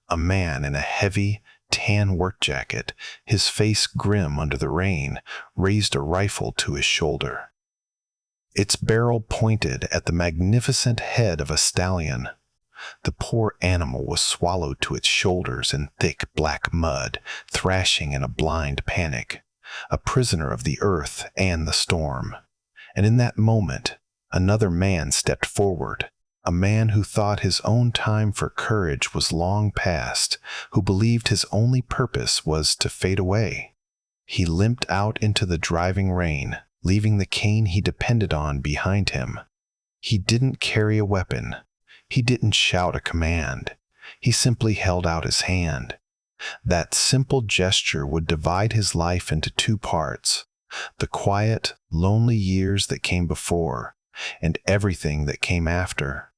A man in a heavy, tan work jacket, his face grim under the rain, raised a rifle to his shoulder. Its barrel pointed at the magnificent head of a stallion. The poor animal was swallowed to its shoulders in thick black mud, thrashing in a blind panic, a prisoner of the earth and the storm. And in that moment, another man stepped forward, a man who thought his own time for courage was long past, who believed his only purpose was to fade away. He limped out into the driving rain, leaving the cane he depended on behind him. He didn't carry a weapon. He didn't shout a command. He simply held out his hand. That simple gesture would divide his life into two parts: the quiet, lonely years that came before, and everything that came after.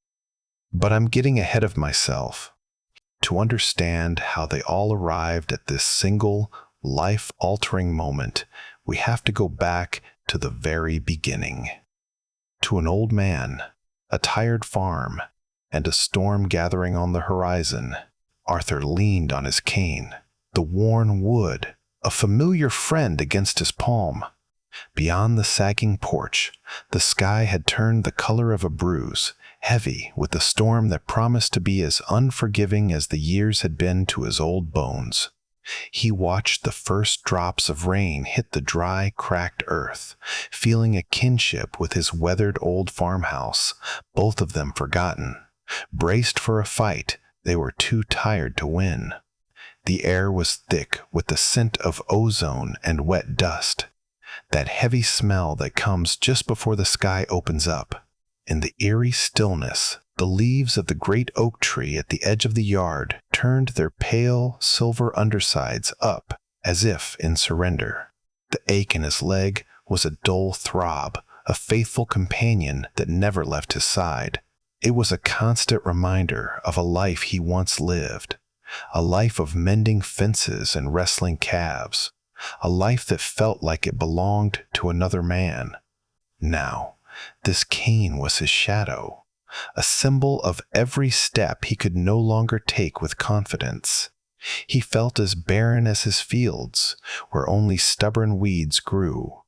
But I'm getting ahead of myself. To understand how they all arrived at this single, life-altering moment, we have to go back to the very beginning. To an old man, a tired farm, and a storm gathering on the horizon, Arthur leaned on his cane, the worn wood, a familiar friend against his palm. Beyond the sagging porch, the sky had turned the color of a bruise, heavy with the storm that promised to be as unforgiving as the years had been to his old bones. He watched the first drops of rain hit the dry, cracked earth, feeling a kinship with his weathered old farmhouse, both of them forgotten. Braced for a fight, they were too tired to win. The air was thick with the scent of ozone and wet dust, that heavy smell that comes just before the sky opens up. In the eerie stillness, the leaves of the great oak tree at the edge of the yard turned their pale, silver undersides up as if in surrender. The ache in his leg was a dull throb, a faithful companion that never left his side. It was a constant reminder of a life he once lived, a life of mending fences and wrestling calves, a life that felt like it belonged to another man. Now, this cane was his shadow, a symbol of every step he could no longer take with confidence. He felt as barren as his fields, where only stubborn weeds grew.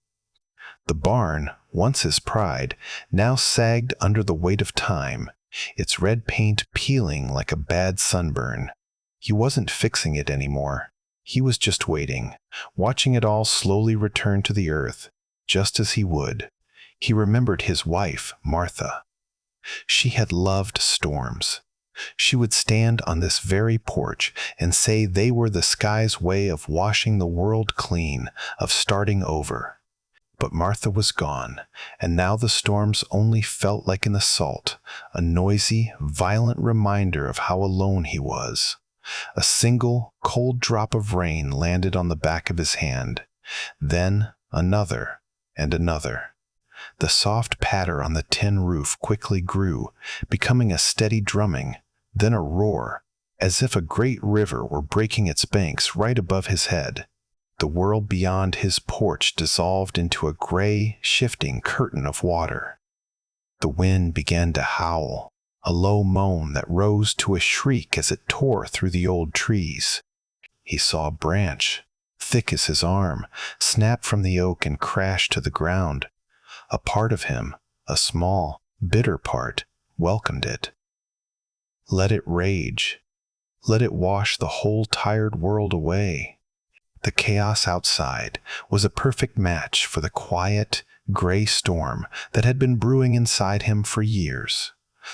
The barn, once his pride, now sagged under the weight of time, its red paint peeling like a bad sunburn. He wasn't fixing it anymore. He was just waiting, watching it all slowly return to the earth, just as he would. He remembered his wife, Martha. She had loved storms. She would stand on this very porch and say they were the sky's way of washing the world clean, of starting over. But Martha was gone, and now the storms only felt like an assault, a noisy, violent reminder of how alone he was. A single, cold drop of rain landed on the back of his hand, then another and another. The soft patter on the tin roof quickly grew, becoming a steady drumming, then a roar, as if a great river were breaking its banks right above his head. The world beyond his porch dissolved into a gray, shifting curtain of water. The wind began to howl, a low moan that rose to a shriek as it tore through the old trees. He saw a branch, thick as his arm, snap from the oak and crash to the ground. A part of him, a small, bitter part, welcomed it. Let it rage. Let it wash the whole tired world away. The chaos outside was a perfect match for the quiet, gray storm that had been brewing inside him for years.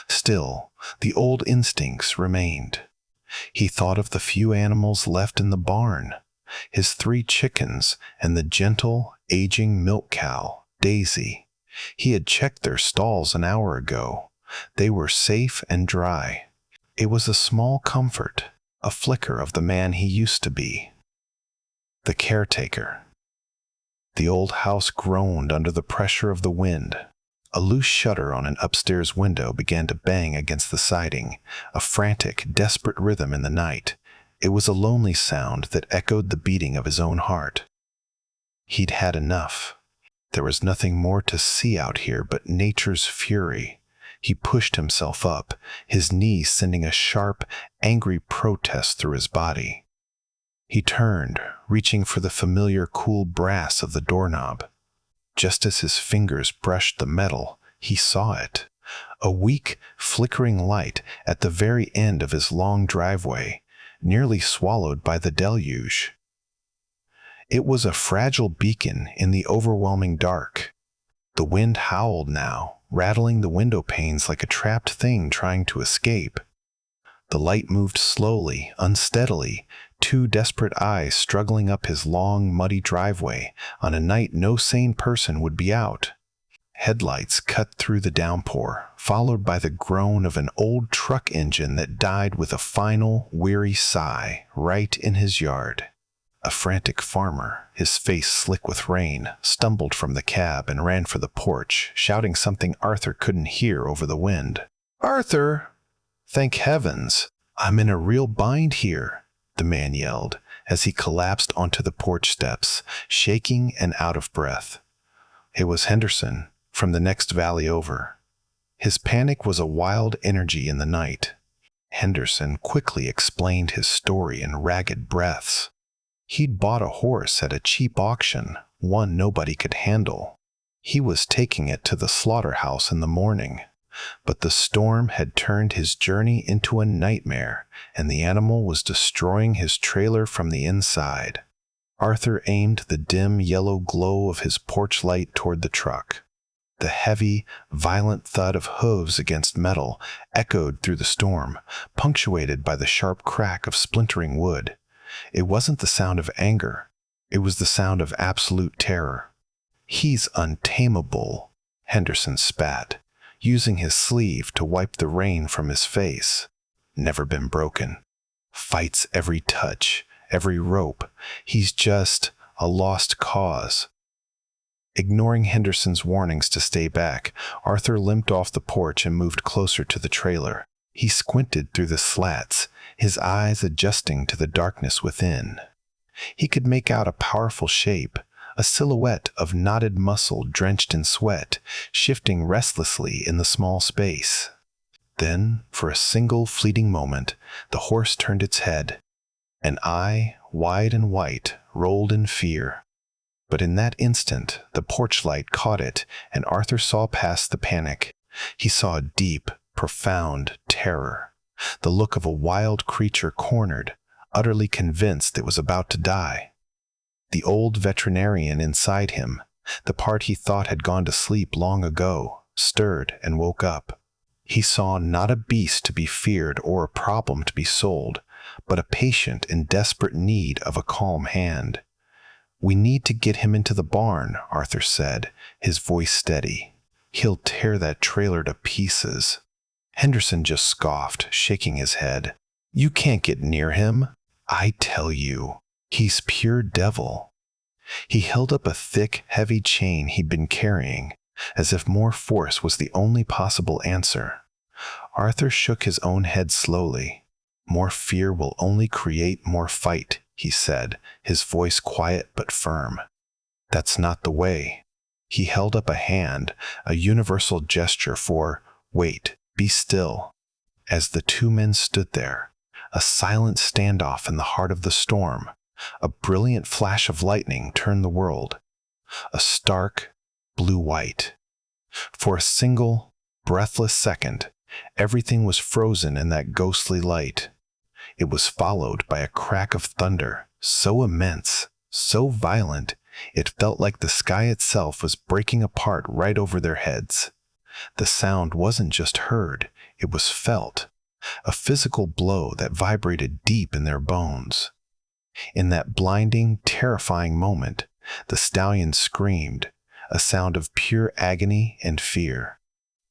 Still, the old instincts remained. He thought of the few animals left in the barn, his 3 chickens and the gentle, aging milk cow, Daisy. He had checked their stalls an hour ago. They were safe and dry. It was a small comfort, a flicker of the man he used to be. The caretaker. The old house groaned under the pressure of the wind. A loose shutter on an upstairs window began to bang against the siding, a frantic, desperate rhythm in the night. It was a lonely sound that echoed the beating of his own heart. He'd had enough. There was nothing more to see out here but nature's fury. He pushed himself up, his knees sending a sharp, angry protest through his body. He turned, reaching for the familiar cool brass of the doorknob. Just as his fingers brushed the metal, he saw it. A weak, flickering light at the very end of his long driveway, nearly swallowed by the deluge. It was a fragile beacon in the overwhelming dark. The wind howled now, rattling the window panes like a trapped thing trying to escape. The light moved slowly, unsteadily, two desperate eyes struggling up his long, muddy driveway on a night no sane person would be out. Headlights cut through the downpour, followed by the groan of an old truck engine that died with a final, weary sigh right in his yard. A frantic farmer, his face slick with rain, stumbled from the cab and ran for the porch, shouting something Arthur couldn't hear over the wind. "Arthur! Thank heavens! I'm in a real bind here," the man yelled as he collapsed onto the porch steps, shaking and out of breath. It was Henderson, from the next valley over. His panic was a wild energy in the night. Henderson quickly explained his story in ragged breaths. He'd bought a horse at a cheap auction, one nobody could handle. He was taking it to the slaughterhouse in the morning, but the storm had turned his journey into a nightmare, and the animal was destroying his trailer from the inside. Arthur aimed the dim yellow glow of his porch light toward the truck. The heavy, violent thud of hooves against metal echoed through the storm, punctuated by the sharp crack of splintering wood. It wasn't the sound of anger. It was the sound of absolute terror. "He's untamable," Henderson spat, using his sleeve to wipe the rain from his face. "Never been broken. Fights every touch, every rope. He's just a lost cause." Ignoring Henderson's warnings to stay back, Arthur limped off the porch and moved closer to the trailer. He squinted through the slats, his eyes adjusting to the darkness within. He could make out a powerful shape, a silhouette of knotted muscle drenched in sweat, shifting restlessly in the small space. Then, for a single fleeting moment, the horse turned its head. An eye, wide and white, rolled in fear. But in that instant, the porch light caught it, and Arthur saw past the panic. He saw deep, profound terror, the look of a wild creature cornered, utterly convinced it was about to die. The old veterinarian inside him, the part he thought had gone to sleep long ago, stirred and woke up. He saw not a beast to be feared or a problem to be solved, but a patient in desperate need of a calm hand. "We need to get him into the barn," Arthur said, his voice steady. "He'll tear that trailer to pieces." Henderson just scoffed, shaking his head. "You can't get near him. I tell you, he's pure devil." He held up a thick, heavy chain he'd been carrying, as if more force was the only possible answer. Arthur shook his own head slowly. "More fear will only create more fight," he said, his voice quiet but firm. "That's not the way." He held up a hand, a universal gesture for, "Wait, be still." As the two men stood there, a silent standoff in the heart of the storm, a brilliant flash of lightning turned the world. A stark, blue-white. For a single, breathless second, everything was frozen in that ghostly light. It was followed by a crack of thunder, so immense, so violent, it felt like the sky itself was breaking apart right over their heads. The sound wasn't just heard, it was felt, a physical blow that vibrated deep in their bones. In that blinding, terrifying moment, the stallion screamed, a sound of pure agony and fear.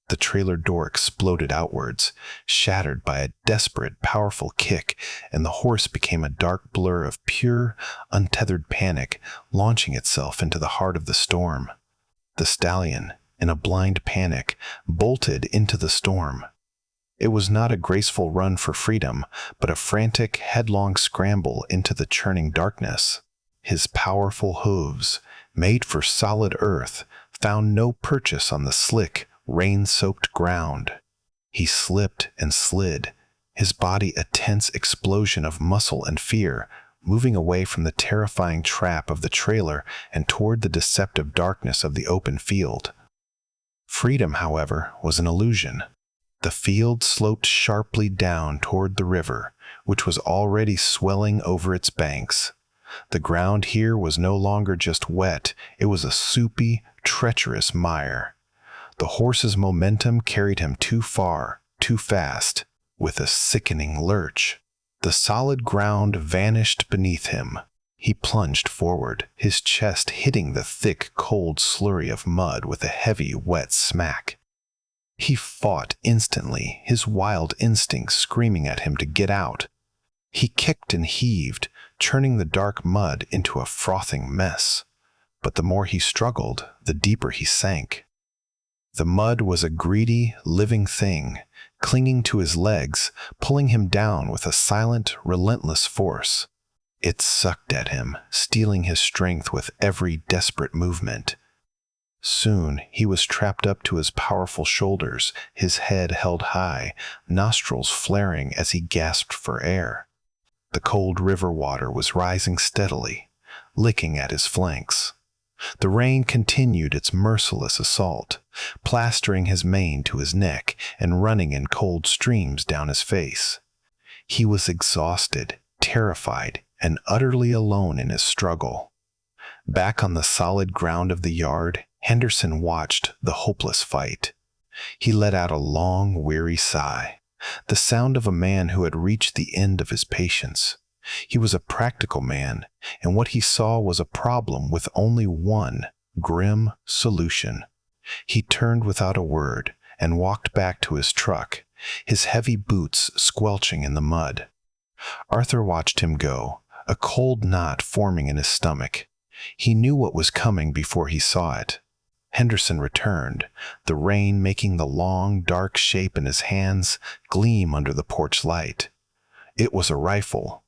The trailer door exploded outwards, shattered by a desperate, powerful kick, and the horse became a dark blur of pure, untethered panic, launching itself into the heart of the storm. The stallion, in a blind panic, bolted into the storm. It was not a graceful run for freedom, but a frantic, headlong scramble into the churning darkness. His powerful hooves, made for solid earth, found no purchase on the slick, rain-soaked ground. He slipped and slid, his body a tense explosion of muscle and fear, moving away from the terrifying trap of the trailer and toward the deceptive darkness of the open field. Freedom, however, was an illusion. The field sloped sharply down toward the river, which was already swelling over its banks. The ground here was no longer just wet, it was a soupy, treacherous mire. The horse's momentum carried him too far, too fast. With a sickening lurch, the solid ground vanished beneath him. He plunged forward, his chest hitting the thick, cold slurry of mud with a heavy, wet smack. He fought instantly, his wild instincts screaming at him to get out. He kicked and heaved, churning the dark mud into a frothing mess. But the more he struggled, the deeper he sank. The mud was a greedy, living thing, clinging to his legs, pulling him down with a silent, relentless force. It sucked at him, stealing his strength with every desperate movement. Soon he was trapped up to his powerful shoulders, his head held high, nostrils flaring as he gasped for air. The cold river water was rising steadily, licking at his flanks. The rain continued its merciless assault, plastering his mane to his neck and running in cold streams down his face. He was exhausted, terrified, and utterly alone in his struggle. Back on the solid ground of the yard, Henderson watched the hopeless fight. He let out a long, weary sigh, the sound of a man who had reached the end of his patience. He was a practical man, and what he saw was a problem with only one grim solution. He turned without a word and walked back to his truck, his heavy boots squelching in the mud. Arthur watched him go, a cold knot forming in his stomach. He knew what was coming before he saw it. Henderson returned, the rain making the long, dark shape in his hands gleam under the porch light. It was a rifle,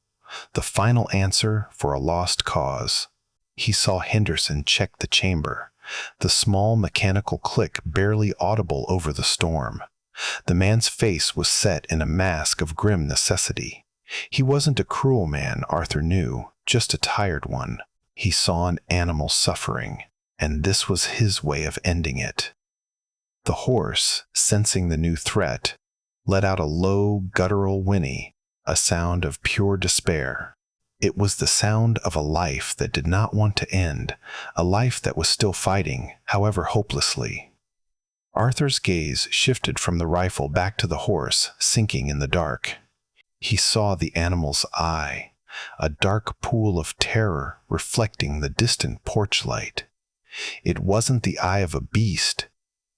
the final answer for a lost cause. He saw Henderson check the chamber, the small mechanical click barely audible over the storm. The man's face was set in a mask of grim necessity. He wasn't a cruel man, Arthur knew, just a tired one. He saw an animal suffering, and this was his way of ending it. The horse, sensing the new threat, let out a low, guttural whinny, a sound of pure despair. It was the sound of a life that did not want to end, a life that was still fighting, however hopelessly. Arthur's gaze shifted from the rifle back to the horse, sinking in the dark. He saw the animal's eye, a dark pool of terror reflecting the distant porch light. It wasn't the eye of a beast.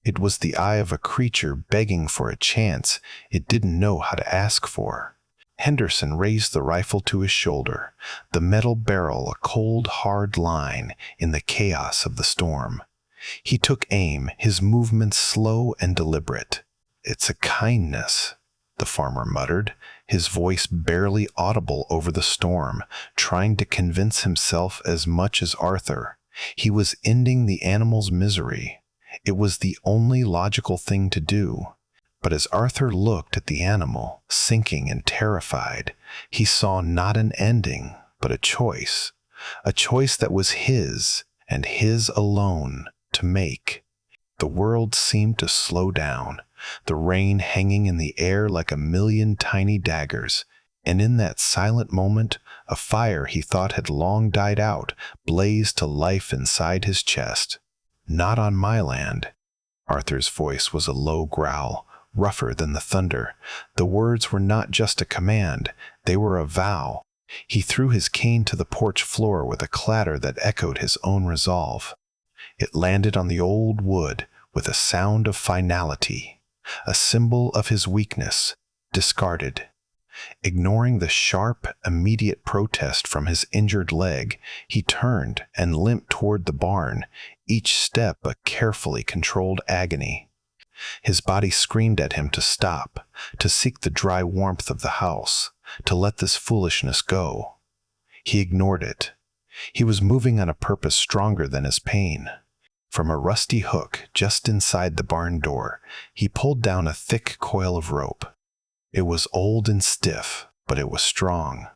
It was the eye of a creature begging for a chance it didn't know how to ask for. Henderson raised the rifle to his shoulder, the metal barrel a cold, hard line in the chaos of the storm. He took aim, his movements slow and deliberate. "It's a kindness," the farmer muttered, his voice barely audible over the storm, trying to convince himself as much as Arthur. He was ending the animal's misery. It was the only logical thing to do. But as Arthur looked at the animal, sinking and terrified, he saw not an ending, but a choice that was his, and his alone, to make. The world seemed to slow down, the rain hanging in the air like a million tiny daggers, and in that silent moment, a fire he thought had long died out blazed to life inside his chest. "Not on my land." Arthur's voice was a low growl, rougher than the thunder. The words were not just a command, they were a vow. He threw his cane to the porch floor with a clatter that echoed his own resolve. It landed on the old wood with a sound of finality, a symbol of his weakness, discarded. Ignoring the sharp, immediate protest from his injured leg, he turned and limped toward the barn, each step a carefully controlled agony. His body screamed at him to stop, to seek the dry warmth of the house, to let this foolishness go. He ignored it. He was moving on a purpose stronger than his pain. From a rusty hook just inside the barn door, he pulled down a thick coil of rope. It was old and stiff, but it was strong.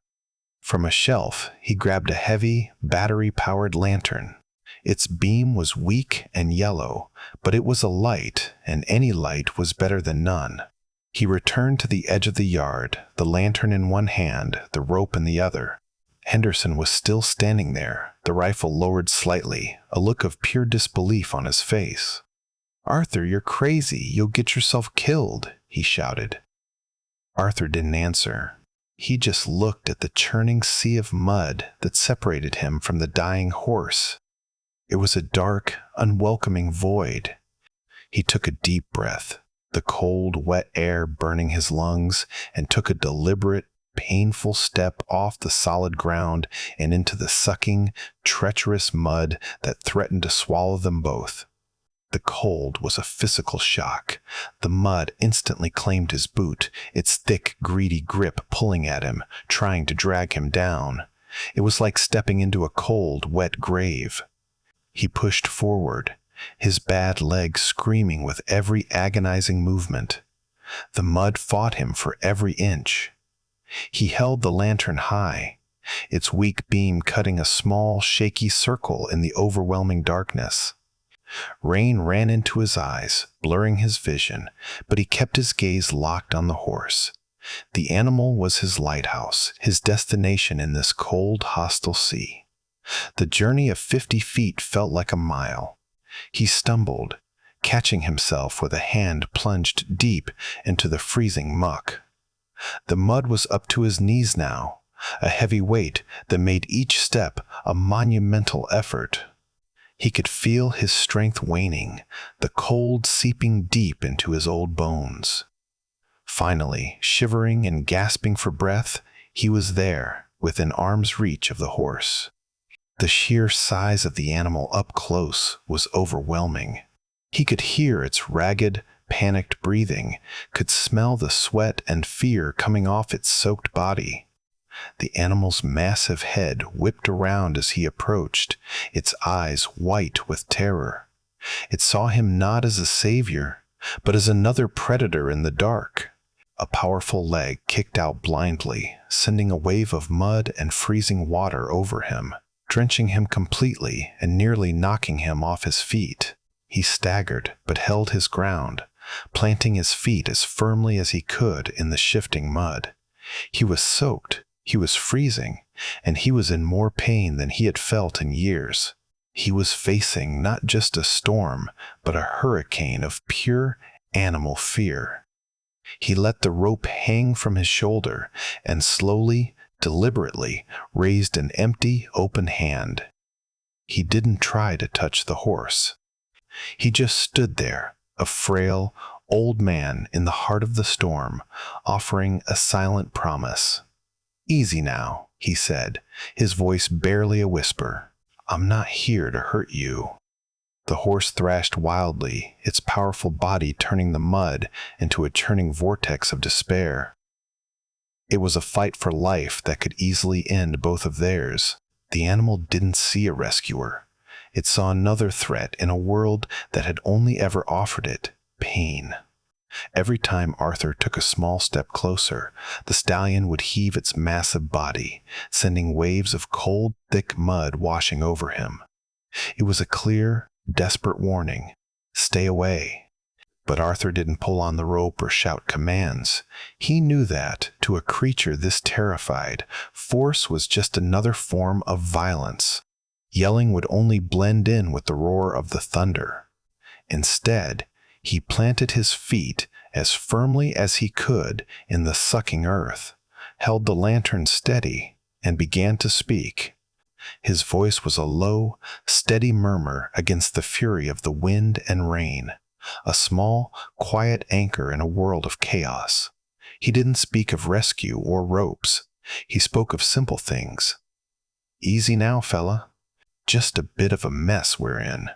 From a shelf, he grabbed a heavy, battery-powered lantern. Its beam was weak and yellow, but it was a light, and any light was better than none. He returned to the edge of the yard, the lantern in one hand, the rope in the other. Henderson was still standing there, the rifle lowered slightly, a look of pure disbelief on his face. "Arthur, you're crazy. You'll get yourself killed," he shouted. Arthur didn't answer. He just looked at the churning sea of mud that separated him from the dying horse. It was a dark, unwelcoming void. He took a deep breath, the cold, wet air burning his lungs, and took a deliberate, painful step off the solid ground and into the sucking, treacherous mud that threatened to swallow them both. The cold was a physical shock. The mud instantly claimed his boot, its thick, greedy grip pulling at him, trying to drag him down. It was like stepping into a cold, wet grave. He pushed forward, his bad leg screaming with every agonizing movement. The mud fought him for every inch. He held the lantern high, its weak beam cutting a small, shaky circle in the overwhelming darkness. Rain ran into his eyes, blurring his vision, but he kept his gaze locked on the horse. The animal was his lighthouse, his destination in this cold, hostile sea. The journey of 50 feet felt like a mile. He stumbled, catching himself with a hand plunged deep into the freezing muck. The mud was up to his knees now, a heavy weight that made each step a monumental effort. He could feel his strength waning, the cold seeping deep into his old bones. Finally, shivering and gasping for breath, he was there, within arm's reach of the horse. The sheer size of the animal up close was overwhelming. He could hear its ragged, panicked breathing, could smell the sweat and fear coming off its soaked body. The animal's massive head whipped around as he approached, its eyes white with terror. It saw him not as a savior, but as another predator in the dark. A powerful leg kicked out blindly, sending a wave of mud and freezing water over him, drenching him completely and nearly knocking him off his feet. He staggered, but held his ground, planting his feet as firmly as he could in the shifting mud. He was soaked, he was freezing, and he was in more pain than he had felt in years. He was facing not just a storm, but a hurricane of pure animal fear. He let the rope hang from his shoulder and slowly, deliberately raised an empty, open hand. He didn't try to touch the horse. He just stood there, a frail, old man in the heart of the storm, offering a silent promise. "Easy now," he said, his voice barely a whisper. "I'm not here to hurt you." The horse thrashed wildly, its powerful body turning the mud into a churning vortex of despair. It was a fight for life that could easily end both of theirs. The animal didn't see a rescuer. It saw another threat in a world that had only ever offered it pain. Every time Arthur took a small step closer, the stallion would heave its massive body, sending waves of cold, thick mud washing over him. It was a clear, desperate warning. Stay away. But Arthur didn't pull on the rope or shout commands. He knew that, to a creature this terrified, force was just another form of violence. Yelling would only blend in with the roar of the thunder. Instead, he planted his feet as firmly as he could in the sucking earth, held the lantern steady, and began to speak. His voice was a low, steady murmur against the fury of the wind and rain, a small, quiet anchor in a world of chaos. He didn't speak of rescue or ropes. He spoke of simple things. "Easy now, fella. Just a bit of a mess we're in."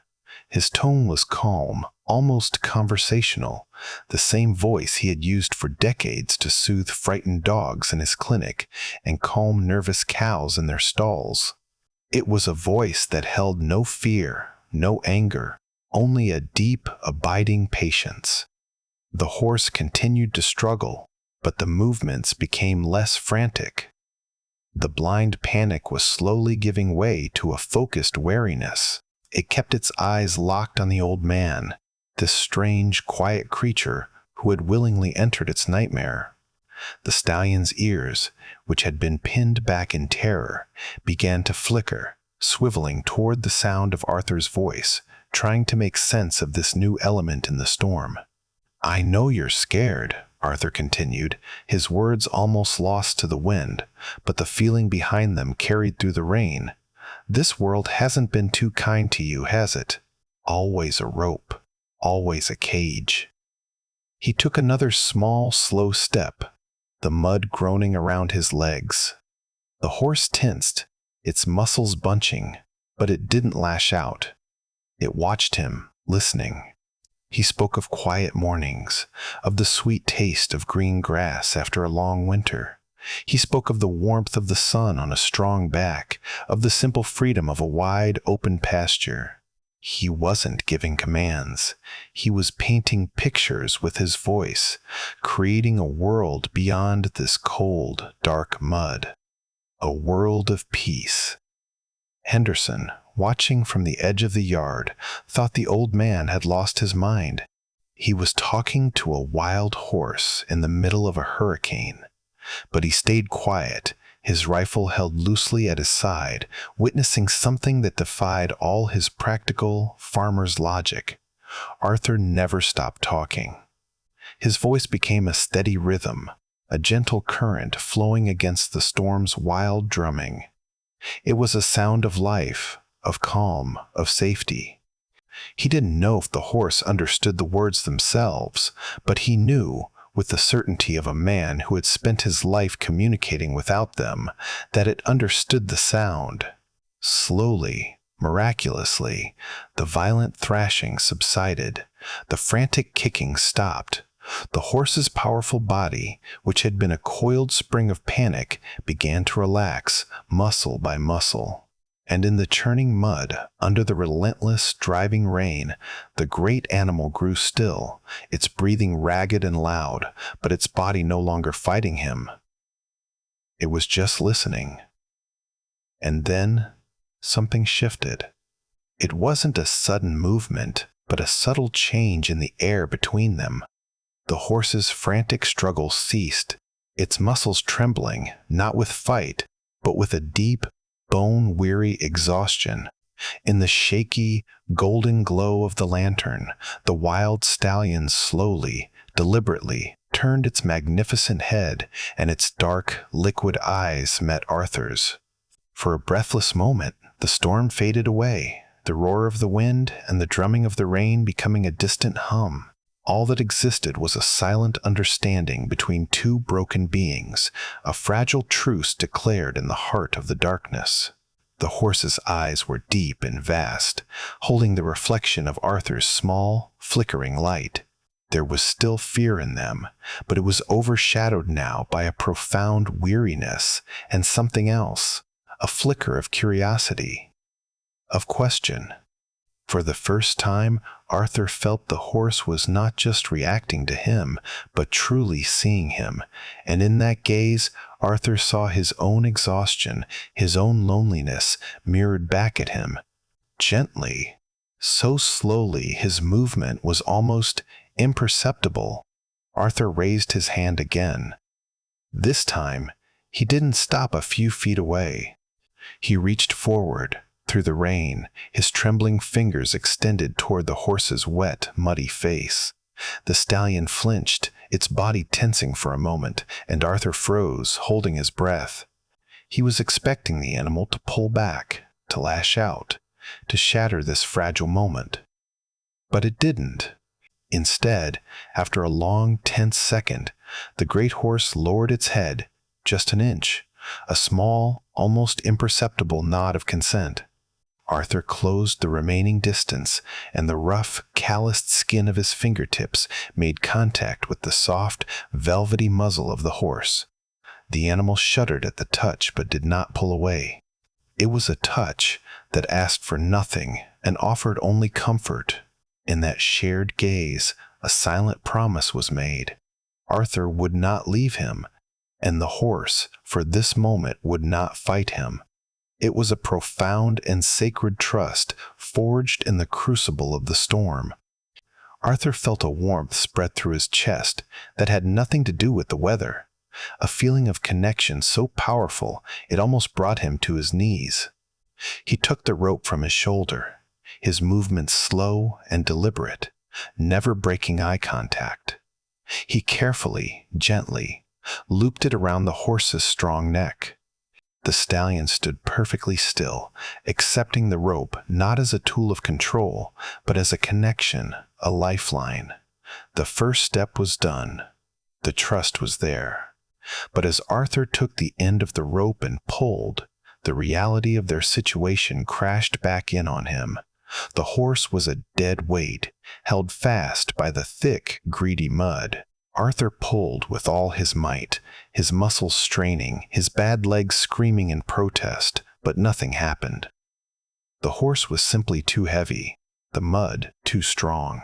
His tone was calm, almost conversational, the same voice he had used for decades to soothe frightened dogs in his clinic and calm nervous cows in their stalls. It was a voice that held no fear, no anger, only a deep, abiding patience. The horse continued to struggle, but the movements became less frantic. The blind panic was slowly giving way to a focused wariness. It kept its eyes locked on the old man, this strange, quiet creature who had willingly entered its nightmare. The stallion's ears, which had been pinned back in terror, began to flicker, swiveling toward the sound of Arthur's voice, trying to make sense of this new element in the storm. "I know you're scared," Arthur continued, his words almost lost to the wind, but the feeling behind them carried through the rain. "This world hasn't been too kind to you, has it? Always a rope, always a cage." He took another small, slow step, the mud groaning around his legs. The horse tensed, its muscles bunching, but it didn't lash out. It watched him, listening. He spoke of quiet mornings, of the sweet taste of green grass after a long winter. He spoke of the warmth of the sun on a strong back, of the simple freedom of a wide, open pasture. He wasn't giving commands. He was painting pictures with his voice, creating a world beyond this cold, dark mud. A world of peace. Henderson, watching from the edge of the yard, thought the old man had lost his mind. He was talking to a wild horse in the middle of a hurricane. But he stayed quiet, his rifle held loosely at his side, witnessing something that defied all his practical farmer's logic. Arthur never stopped talking. His voice became a steady rhythm, a gentle current flowing against the storm's wild drumming. It was a sound of life, of calm, of safety. He didn't know if the horse understood the words themselves, but he knew, with the certainty of a man who had spent his life communicating without them, that it understood the sound. Slowly, miraculously, the violent thrashing subsided. The frantic kicking stopped. The horse's powerful body, which had been a coiled spring of panic, began to relax, muscle by muscle. And in the churning mud, under the relentless, driving rain, the great animal grew still, its breathing ragged and loud, but its body no longer fighting him. It was just listening. And then, something shifted. It wasn't a sudden movement, but a subtle change in the air between them. The horse's frantic struggle ceased, its muscles trembling, not with fight, but with a deep, bone-weary exhaustion. In the shaky, golden glow of the lantern, the wild stallion slowly, deliberately, turned its magnificent head, and its dark, liquid eyes met Arthur's. For a breathless moment, the storm faded away, the roar of the wind and the drumming of the rain becoming a distant hum. All that existed was a silent understanding between two broken beings, a fragile truce declared in the heart of the darkness. The horse's eyes were deep and vast, holding the reflection of Arthur's small, flickering light. There was still fear in them, but it was overshadowed now by a profound weariness and something else, a flicker of curiosity, of question. For the first time, Arthur felt the horse was not just reacting to him, but truly seeing him, and in that gaze, Arthur saw his own exhaustion, his own loneliness mirrored back at him. Gently, so slowly his movement was almost imperceptible, Arthur raised his hand again. This time, he didn't stop a few feet away. He reached forward, through the rain, his trembling fingers extended toward the horse's wet, muddy face. The stallion flinched, its body tensing for a moment, and Arthur froze, holding his breath. He was expecting the animal to pull back, to lash out, to shatter this fragile moment. But it didn't. Instead, after a long, tense second, the great horse lowered its head, just an inch, a small, almost imperceptible nod of consent. Arthur closed the remaining distance, and the rough, calloused skin of his fingertips made contact with the soft, velvety muzzle of the horse. The animal shuddered at the touch but did not pull away. It was a touch that asked for nothing and offered only comfort, In that shared gaze, a silent promise was made. Arthur would not leave him, and the horse, for this moment, would not fight him. It was a profound and sacred trust forged in the crucible of the storm. Arthur felt a warmth spread through his chest that had nothing to do with the weather, a feeling of connection so powerful it almost brought him to his knees. He took the rope from his shoulder, his movements slow and deliberate, never breaking eye contact. He carefully, gently, looped it around the horse's strong neck. The stallion stood perfectly still, accepting the rope not as a tool of control, but as a connection, a lifeline. The first step was done. The trust was there. But as Arthur took the end of the rope and pulled, the reality of their situation crashed back in on him. The horse was a dead weight, held fast by the thick, greedy mud. Arthur pulled with all his might, his muscles straining, his bad legs screaming in protest, but nothing happened. The horse was simply too heavy, the mud too strong.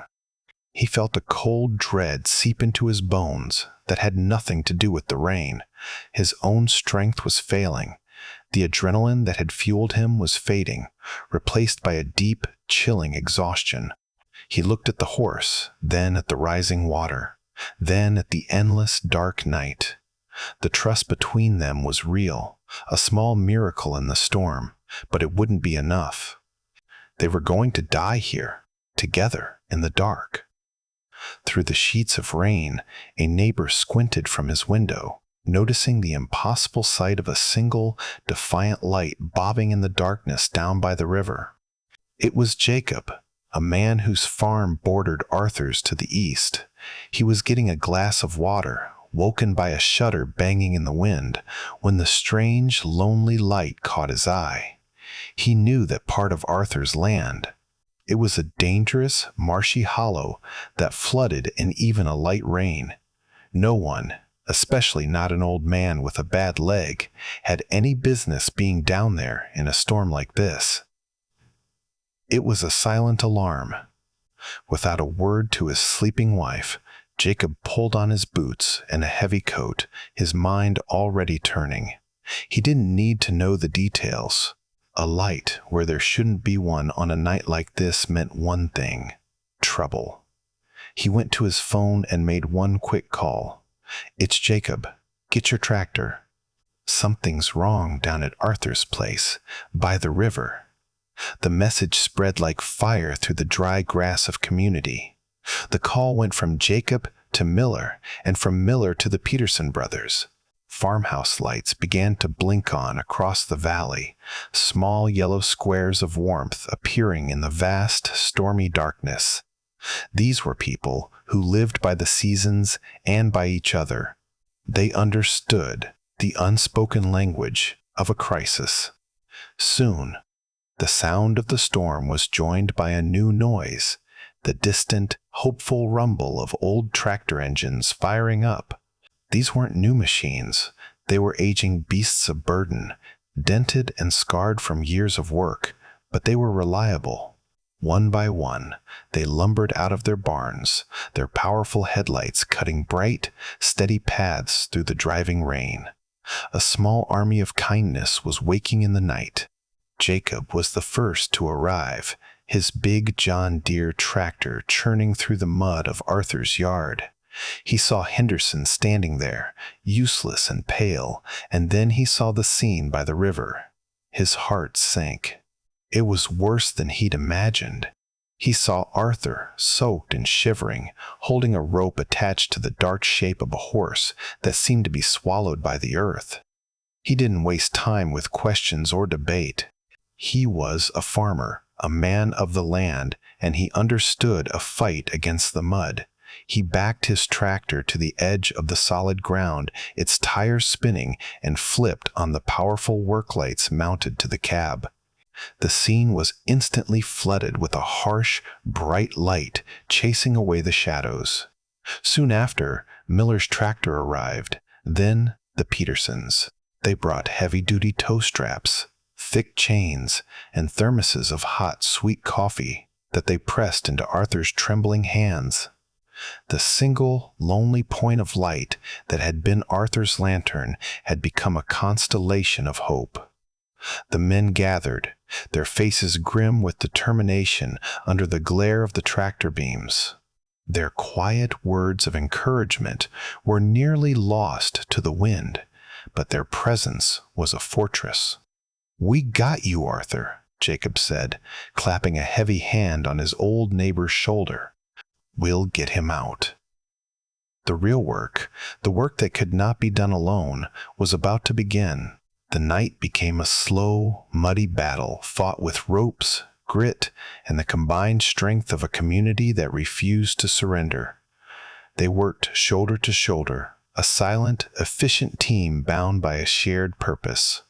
He felt a cold dread seep into his bones that had nothing to do with the rain. His own strength was failing. The adrenaline that had fueled him was fading, replaced by a deep, chilling exhaustion. He looked at the horse, then at the rising water, then at the endless, dark night. The trust between them was real, a small miracle in the storm, but it wouldn't be enough. They were going to die here, together, in the dark. Through the sheets of rain, a neighbor squinted from his window, noticing the impossible sight of a single, defiant light bobbing in the darkness down by the river. It was Jacob, a man whose farm bordered Arthur's to the east. He was getting a glass of water, woken by a shutter banging in the wind, when the strange, lonely light caught his eye. He knew that part of Arthur's land. It was a dangerous, marshy hollow that flooded in even a light rain. No one, especially not an old man with a bad leg, had any business being down there in a storm like this. It was a silent alarm. Without a word to his sleeping wife, Jacob pulled on his boots and a heavy coat, his mind already turning. He didn't need to know the details. A light where there shouldn't be one on a night like this meant one thing: trouble. He went to his phone and made one quick call. "It's Jacob. Get your tractor. Something's wrong down at Arthur's place, by the river." The message spread like fire through the dry grass of community. The call went from Jacob to Miller, and from Miller to the Peterson brothers. Farmhouse lights began to blink on across the valley, small yellow squares of warmth appearing in the vast, stormy darkness. These were people who lived by the seasons and by each other. They understood the unspoken language of a crisis. Soon, the sound of the storm was joined by a new noise, the distant, hopeful rumble of old tractor engines firing up. These weren't new machines. They were aging beasts of burden, dented and scarred from years of work, but they were reliable. One by one, they lumbered out of their barns, their powerful headlights cutting bright, steady paths through the driving rain. A small army of kindness was waking in the night. Jacob was the first to arrive, his big John Deere tractor churning through the mud of Arthur's yard. He saw Henderson standing there, useless and pale, and then he saw the scene by the river. His heart sank. It was worse than he'd imagined. He saw Arthur, soaked and shivering, holding a rope attached to the dark shape of a horse that seemed to be swallowed by the earth. He didn't waste time with questions or debate. He was a farmer, a man of the land, and he understood a fight against the mud. He backed his tractor to the edge of the solid ground, its tires spinning, and flipped on the powerful work lights mounted to the cab. The scene was instantly flooded with a harsh, bright light, chasing away the shadows. Soon after, Miller's tractor arrived, then the Petersons. They brought heavy-duty tow straps, thick chains, and thermoses of hot, sweet coffee. that they pressed into Arthur's trembling hands. The single, lonely point of light that had been Arthur's lantern had become a constellation of hope. The men gathered, their faces grim with determination under the glare of the tractor beams. Their quiet words of encouragement were nearly lost to the wind, but their presence was a fortress. "We got you, Arthur," Jacob said, clapping a heavy hand on his old neighbor's shoulder. "We'll get him out." The real work, the work that could not be done alone, was about to begin. The night became a slow, muddy battle fought with ropes, grit, and the combined strength of a community that refused to surrender. They worked shoulder to shoulder, a silent, efficient team bound by a shared purpose.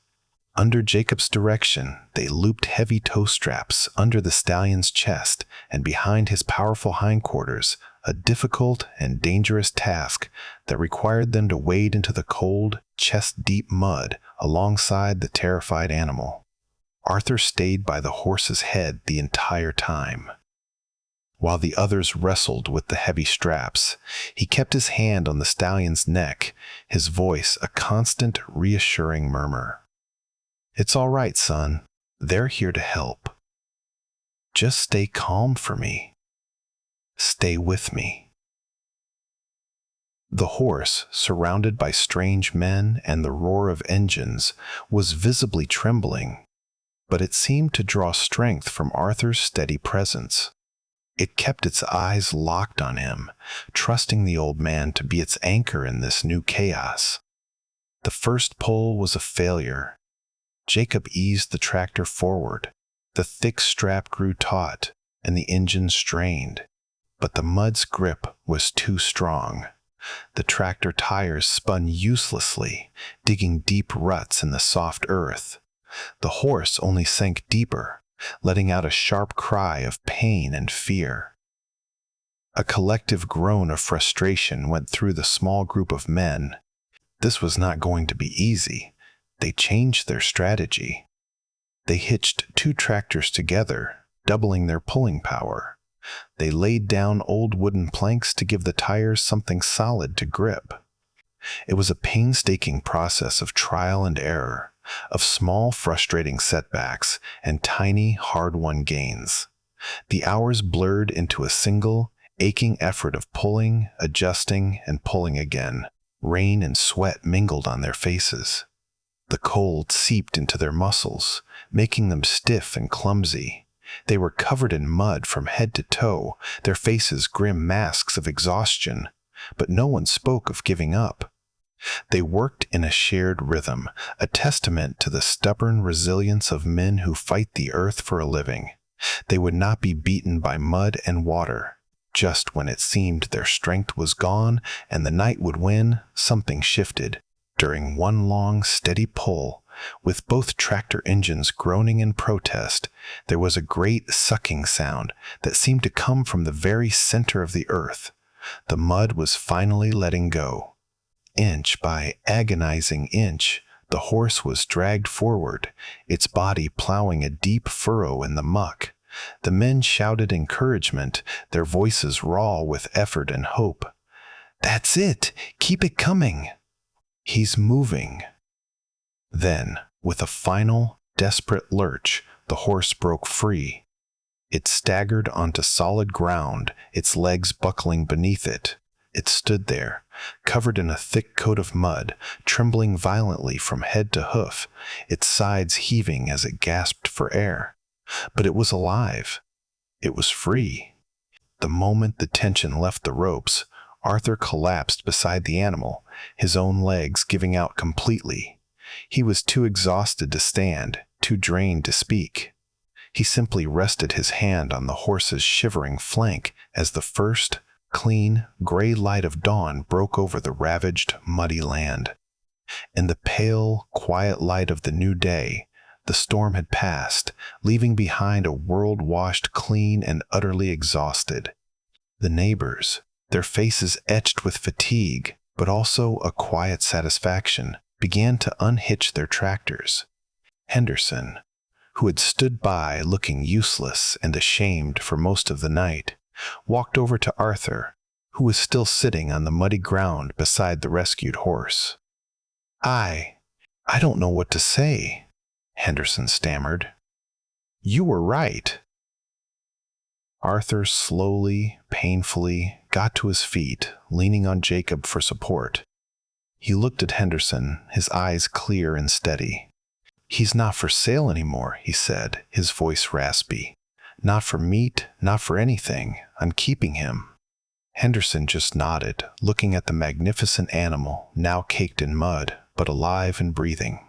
Under Jacob's direction, they looped heavy toe straps under the stallion's chest and behind his powerful hindquarters, a difficult and dangerous task that required them to wade into the cold, chest-deep mud alongside the terrified animal. Arthur stayed by the horse's head the entire time. While the others wrestled with the heavy straps, he kept his hand on the stallion's neck, his voice a constant, reassuring murmur. "It's all right, son. They're here to help. Just stay calm for me. Stay with me." The horse, surrounded by strange men and the roar of engines, was visibly trembling, but it seemed to draw strength from Arthur's steady presence. It kept its eyes locked on him, trusting the old man to be its anchor in this new chaos. The first pull was a failure. Jacob eased the tractor forward. The thick strap grew taut, and the engine strained. But the mud's grip was too strong. The tractor tires spun uselessly, digging deep ruts in the soft earth. The horse only sank deeper, letting out a sharp cry of pain and fear. A collective groan of frustration went through the small group of men. This was not going to be easy. They changed their strategy. They hitched two tractors together, doubling their pulling power. They laid down old wooden planks to give the tires something solid to grip. It was a painstaking process of trial and error, of small, frustrating setbacks and tiny, hard-won gains. The hours blurred into a single, aching effort of pulling, adjusting, and pulling again. Rain and sweat mingled on their faces. The cold seeped into their muscles, making them stiff and clumsy. They were covered in mud from head to toe, their faces grim masks of exhaustion, but no one spoke of giving up. They worked in a shared rhythm, a testament to the stubborn resilience of men who fight the earth for a living. They would not be beaten by mud and water. Just when it seemed their strength was gone and the night would win, something shifted. During one long, steady pull, with both tractor engines groaning in protest, there was a great sucking sound that seemed to come from the very center of the earth. The mud was finally letting go. Inch by agonizing inch, the horse was dragged forward, its body plowing a deep furrow in the muck. The men shouted encouragement, their voices raw with effort and hope. "That's it! Keep it coming! He's moving." Then, with a final, desperate lurch, the horse broke free. It staggered onto solid ground, its legs buckling beneath it. It stood there, covered in a thick coat of mud, trembling violently from head to hoof, its sides heaving as it gasped for air. But it was alive. It was free. The moment the tension left the ropes, Arthur collapsed beside the animal, his own legs giving out completely. He was too exhausted to stand, too drained to speak. He simply rested his hand on the horse's shivering flank as the first, clean, gray light of dawn broke over the ravaged, muddy land. In the pale, quiet light of the new day, the storm had passed, leaving behind a world washed clean and utterly exhausted. The neighbors, their faces etched with fatigue, but also a quiet satisfaction, began to unhitch their tractors. Henderson, who had stood by looking useless and ashamed for most of the night, walked over to Arthur, who was still sitting on the muddy ground beside the rescued horse. I don't know what to say," Henderson stammered. "You were right." Arthur slowly, painfully got to his feet, leaning on Jacob for support. He looked at Henderson, his eyes clear and steady. "He's not for sale anymore," he said, his voice raspy. "Not for meat, not for anything. I'm keeping him." Henderson just nodded, looking at the magnificent animal, now caked in mud, but alive and breathing.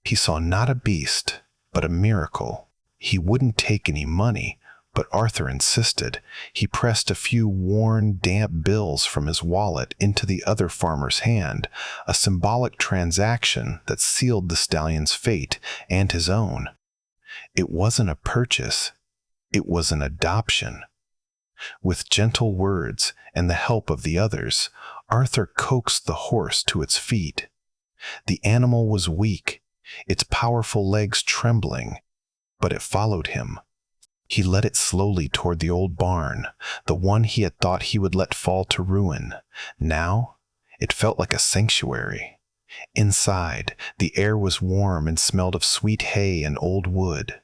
He saw not a beast, but a miracle. He wouldn't take any money, but Arthur insisted. He pressed a few worn, damp bills from his wallet into the other farmer's hand, a symbolic transaction that sealed the stallion's fate and his own. It wasn't a purchase, it was an adoption. With gentle words and the help of the others, Arthur coaxed the horse to its feet. The animal was weak, its powerful legs trembling, but it followed him. He led it slowly toward the old barn, the one he had thought he would let fall to ruin. Now, it felt like a sanctuary. Inside, the air was warm and smelled of sweet hay and old wood.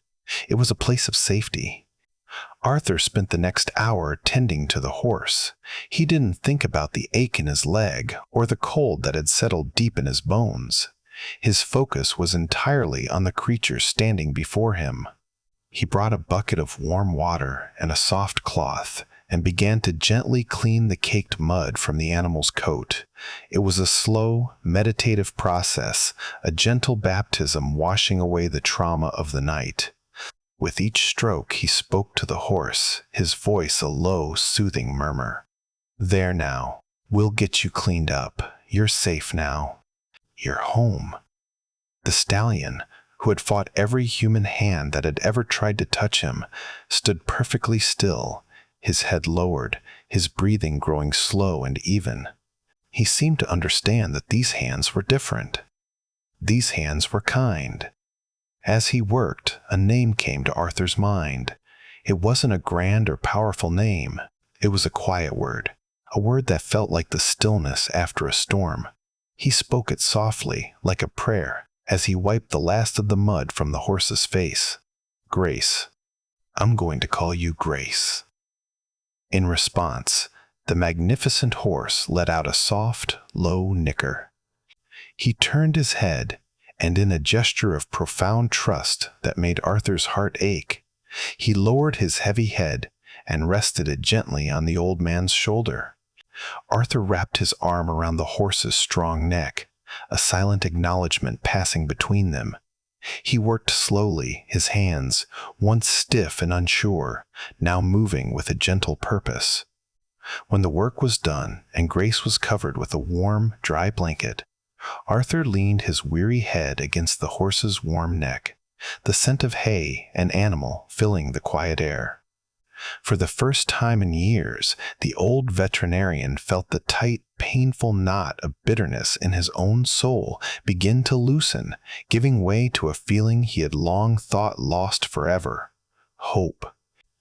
It was a place of safety. Arthur spent the next hour tending to the horse. He didn't think about the ache in his leg or the cold that had settled deep in his bones. His focus was entirely on the creature standing before him. He brought a bucket of warm water and a soft cloth and began to gently clean the caked mud from the animal's coat. It was a slow, meditative process, a gentle baptism washing away the trauma of the night. With each stroke, he spoke to the horse, his voice a low, soothing murmur. "There now. We'll get you cleaned up. You're safe now. You're home." The stallion, who had fought every human hand that had ever tried to touch him, stood perfectly still, his head lowered, his breathing growing slow and even. He seemed to understand that these hands were different. These hands were kind. As he worked, a name came to Arthur's mind. It wasn't a grand or powerful name. It was a quiet word, a word that felt like the stillness after a storm. He spoke it softly, like a prayer, as he wiped the last of the mud from the horse's face. "Grace. I'm going to call you Grace." In response, the magnificent horse let out a soft, low nicker. He turned his head, and in a gesture of profound trust that made Arthur's heart ache, he lowered his heavy head and rested it gently on the old man's shoulder. Arthur wrapped his arm around the horse's strong neck, a silent acknowledgement passing between them. He worked slowly, his hands, once stiff and unsure, now moving with a gentle purpose. When the work was done and Grace was covered with a warm, dry blanket, Arthur leaned his weary head against the horse's warm neck, the scent of hay and animal filling the quiet air. For the first time in years, the old veterinarian felt the tight, painful knot of bitterness in his own soul begin to loosen, giving way to a feeling he had long thought lost forever: hope.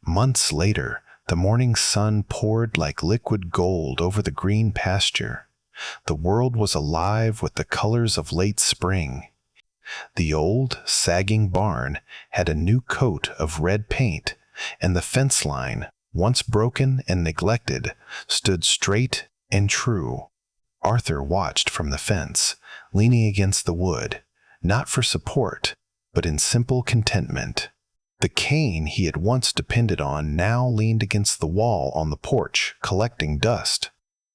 Months later, the morning sun poured like liquid gold over the green pasture. The world was alive with the colors of late spring. The old, sagging barn had a new coat of red paint, and the fence line, once broken and neglected, stood straight and true. Arthur watched from the fence, leaning against the wood, not for support, but in simple contentment. The cane he had once depended on now leaned against the wall on the porch, collecting dust.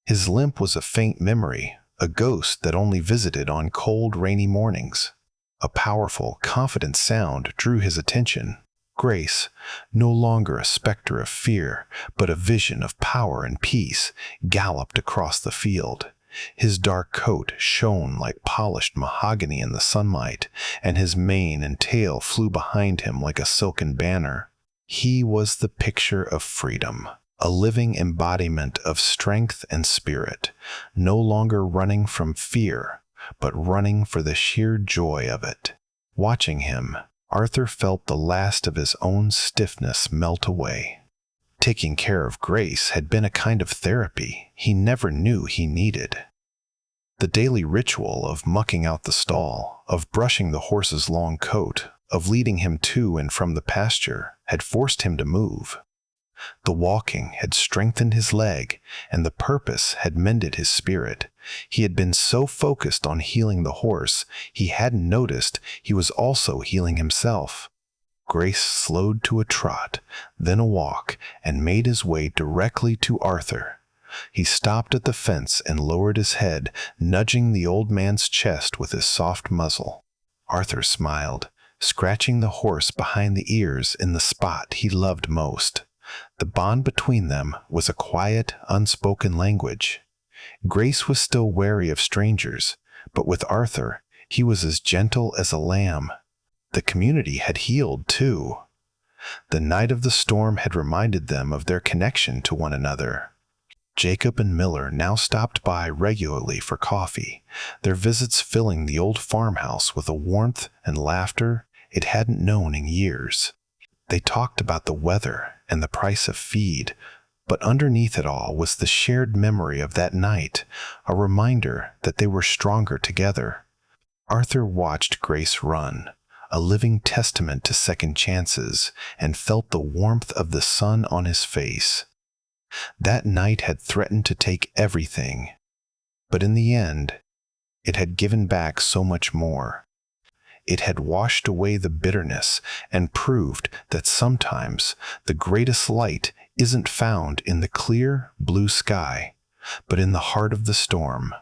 His limp was a faint memory, a ghost that only visited on cold, rainy mornings. A powerful, confident sound drew his attention. Grace, no longer a specter of fear, but a vision of power and peace, galloped across the field. His dark coat shone like polished mahogany in the sunlight, and his mane and tail flew behind him like a silken banner. He was the picture of freedom, a living embodiment of strength and spirit, no longer running from fear, but running for the sheer joy of it. Watching him, Arthur felt the last of his own stiffness melt away. Taking care of Grace had been a kind of therapy he never knew he needed. The daily ritual of mucking out the stall, of brushing the horse's long coat, of leading him to and from the pasture had forced him to move. The walking had strengthened his leg, and the purpose had mended his spirit. He had been so focused on healing the horse, he hadn't noticed he was also healing himself. Grace slowed to a trot, then a walk, and made his way directly to Arthur. He stopped at the fence and lowered his head, nudging the old man's chest with his soft muzzle. Arthur smiled, scratching the horse behind the ears in the spot he loved most. The bond between them was a quiet, unspoken language. Grace was still wary of strangers, but with Arthur, he was as gentle as a lamb. The community had healed, too. The night of the storm had reminded them of their connection to one another. Jacob and Miller now stopped by regularly for coffee, their visits filling the old farmhouse with a warmth and laughter it hadn't known in years. They talked about the weather and the price of feed, but underneath it all was the shared memory of that night, a reminder that they were stronger together. Arthur watched Grace run, a living testament to second chances, and felt the warmth of the sun on his face. That night had threatened to take everything, but in the end, it had given back so much more. It had washed away the bitterness and proved that sometimes the greatest light isn't found in the clear, blue sky, but in the heart of the storm.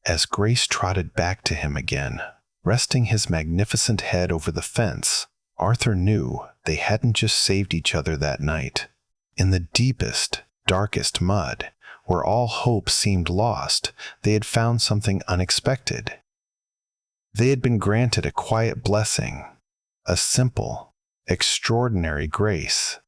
As Grace trotted back to him again, resting his magnificent head over the fence, Arthur knew they hadn't just saved each other that night. In the deepest, darkest mud, where all hope seemed lost, they had found something unexpected. They had been granted a quiet blessing, a simple, extraordinary grace.